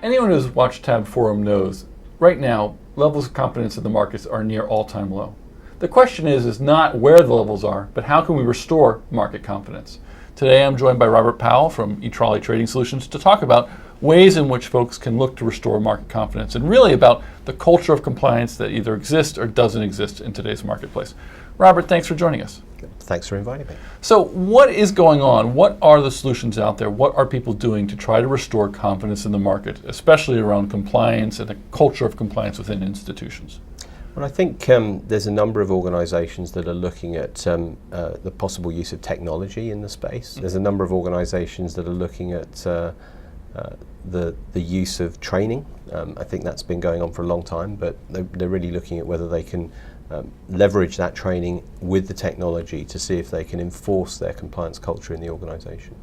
Anyone who's watched TABB Forum knows, right now, levels of confidence in the markets are near all-time low. The question is not where the levels are, but how can we restore market confidence? Today I'm joined by Robert Powell from Etrali Trading Solutions to talk about ways in which folks can look to restore market confidence, and really about the culture of compliance that either exists or doesn't exist in today's marketplace. Robert, thanks for joining us. Thanks for inviting me. So what is going on? What are the solutions out there? What are people doing to try to restore confidence in the market, especially around compliance and the culture of compliance within institutions? Well, I think there's a number of organizations that are looking at the possible use of technology in the space. There's a number of organizations that are looking at the use of training. I think that's been going on for a long time, but they're really looking at whether they can leverage that training with the technology to see if they can enforce their compliance culture in the organization.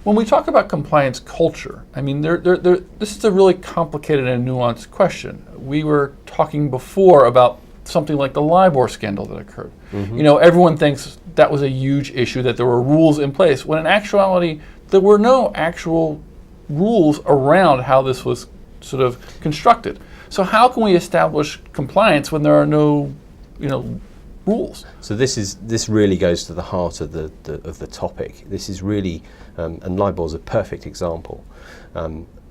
When we talk about compliance culture, I mean, this is a really complicated and nuanced question. We were talking before about something like the LIBOR scandal that occurred. Mm-hmm. You know, everyone thinks that was a huge issue, that there were rules in place, when in actuality, there were no actual rules around how this was sort of constructed. So how can we establish compliance when there are no, rules? So this really goes to the heart of the topic. This is really, and LIBOR is a perfect example.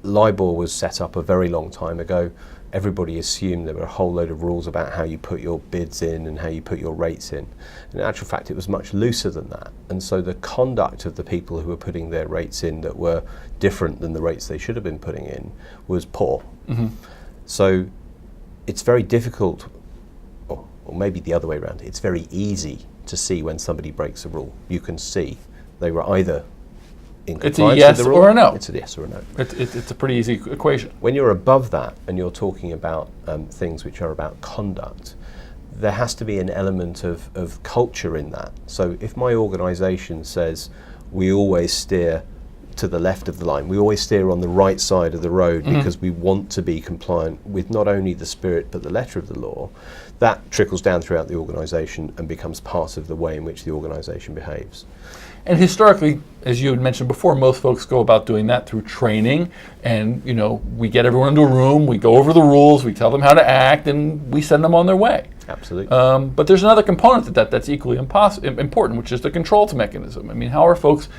LIBOR was set up a very long time ago. Everybody assumed there were a whole load of rules about how you put your bids in and how you put your rates in. In actual fact, it was much looser than that. And so the conduct of the people who were putting their rates in that were different than the rates they should have been putting in was poor. Mm-hmm. So it's very difficult, or maybe the other way around, it's very easy to see when somebody breaks a rule. You can see they were either in compliance yes with the rule, or a no. It's a yes or a no. It's a pretty easy equation. When you're above that and you're talking about things which are about conduct, there has to be an element of culture in that. So if my organization says we always steer to the left of the line, we always steer on the right side of the road because we want to be compliant with not only the spirit but the letter of the law, that trickles down throughout the organization and becomes part of the way in which the organization behaves. And historically, as you had mentioned before, most folks go about doing that through training, and we get everyone into a room, we go over the rules, we tell them how to act, and we send them on their way. Absolutely. But there's another component to that's equally important, which is the controls mechanism. I mean, how are folks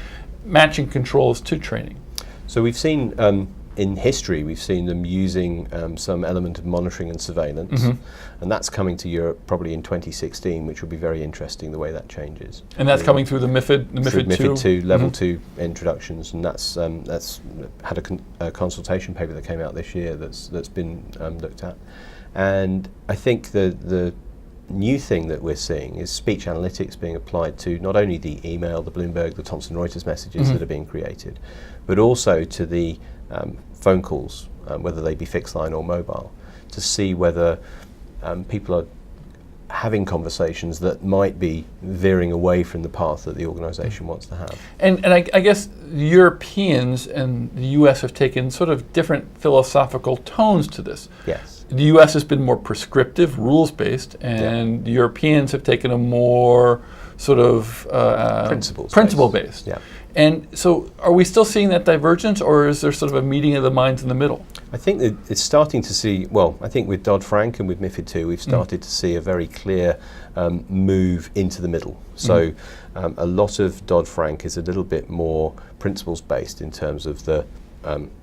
matching controls to training? So we've seen in history, we've seen them using some element of monitoring and surveillance, and that's coming to Europe probably in 2016, which will be very interesting the way that changes. And that's coming through the MiFID 2 level 2 introductions, and that's had a consultation paper that came out this year that's been looked at. And I think the new thing that we're seeing is speech analytics being applied to not only the email, the Bloomberg, the Thomson Reuters messages that are being created, but also to the phone calls, whether they be fixed line or mobile, to see whether people are having conversations that might be veering away from the path that the organization wants to have. And I guess Europeans and the US have taken sort of different philosophical tones to this. Yes. The US has been more prescriptive, rules-based, and the Europeans have taken a more sort of principle-based. Yeah. And so are we still seeing that divergence, or is there sort of a meeting of the minds in the middle? I think that it's starting to see, well, I think with Dodd-Frank and with MiFID 2, we've started to see a very clear move into the middle. So a lot of Dodd-Frank is a little bit more principles-based in terms of the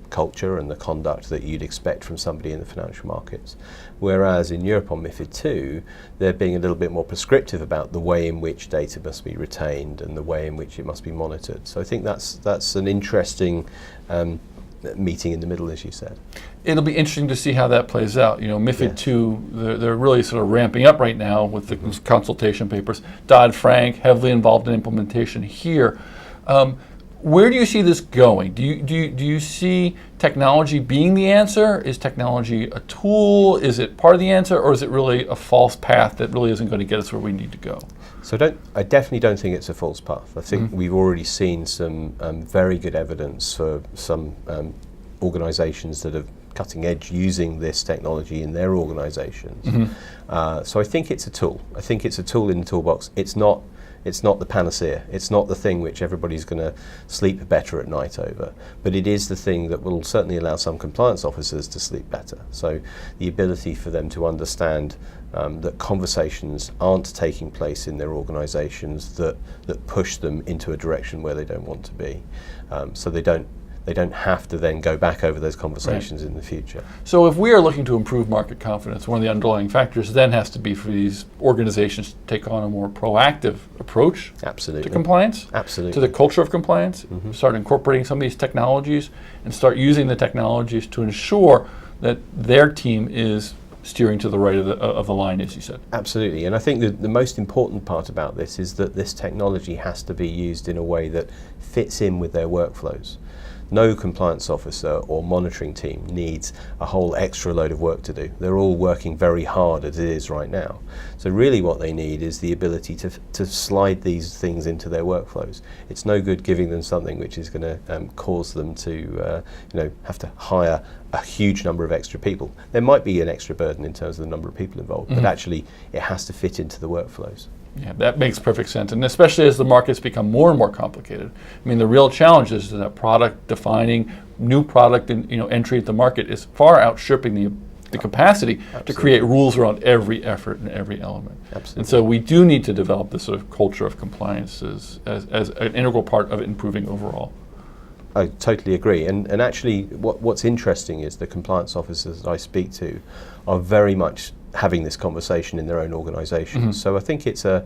culture and the conduct that you'd expect from somebody in the financial markets. Whereas in Europe on MiFID 2, they're being a little bit more prescriptive about the way in which data must be retained and the way in which it must be monitored. So I think that's an interesting meeting in the middle, as you said. It'll be interesting to see how that plays out. MiFID 2, they're really sort of ramping up right now with the consultation papers. Dodd-Frank, heavily involved in implementation here. Where do you see this going? Do you see technology being the answer? Is technology a tool? Is it part of the answer, or is it really a false path that really isn't going to get us where we need to go? So I definitely don't think it's a false path. I think we've already seen some very good evidence for some organizations that are cutting edge using this technology in their organizations. So I think it's a tool. I think it's a tool in the toolbox. It's not It's not the panacea. It's not the thing which everybody's going to sleep better at night over. But it is the thing that will certainly allow some compliance officers to sleep better. So the ability for them to understand that conversations aren't taking place in their organisations that push them into a direction where they don't want to be. So they don't have to then go back over those conversations in the future. So if we are looking to improve market confidence, one of the underlying factors then has to be for these organizations to take on a more proactive approach Absolutely. to compliance, Absolutely. to the culture of compliance, start incorporating some of these technologies and start using the technologies to ensure that their team is steering to the right of the line, as you said. Absolutely, and I think the most important part about this is that this technology has to be used in a way that fits in with their workflows. No compliance officer or monitoring team needs a whole extra load of work to do. They're all working very hard as it is right now. So really what they need is the ability to slide these things into their workflows. It's no good giving them something which is going to cause them to have to hire a huge number of extra people. There might be an extra burden in terms of the number of people involved, but actually it has to fit into the workflows. Yeah, that makes perfect sense, and especially as the markets become more and more complicated. I mean, the real challenge is that product defining, new product and entry at the market is far outstripping the capacity to create rules around every effort and every element. Absolutely. And so we do need to develop this sort of culture of compliance as an integral part of improving overall. I totally agree, and actually what's interesting is the compliance officers that I speak to are very much having this conversation in their own organisations. So I think it's a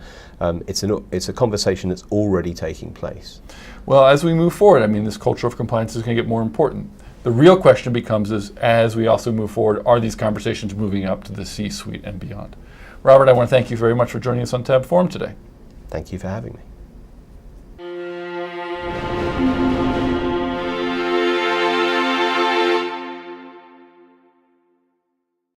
conversation that's already taking place. Well, as we move forward, I mean, this culture of compliance is going to get more important. The real question becomes is, as we also move forward, are these conversations moving up to the C-suite and beyond? Robert, I want to thank you very much for joining us on TABB Forum today. Thank you for having me.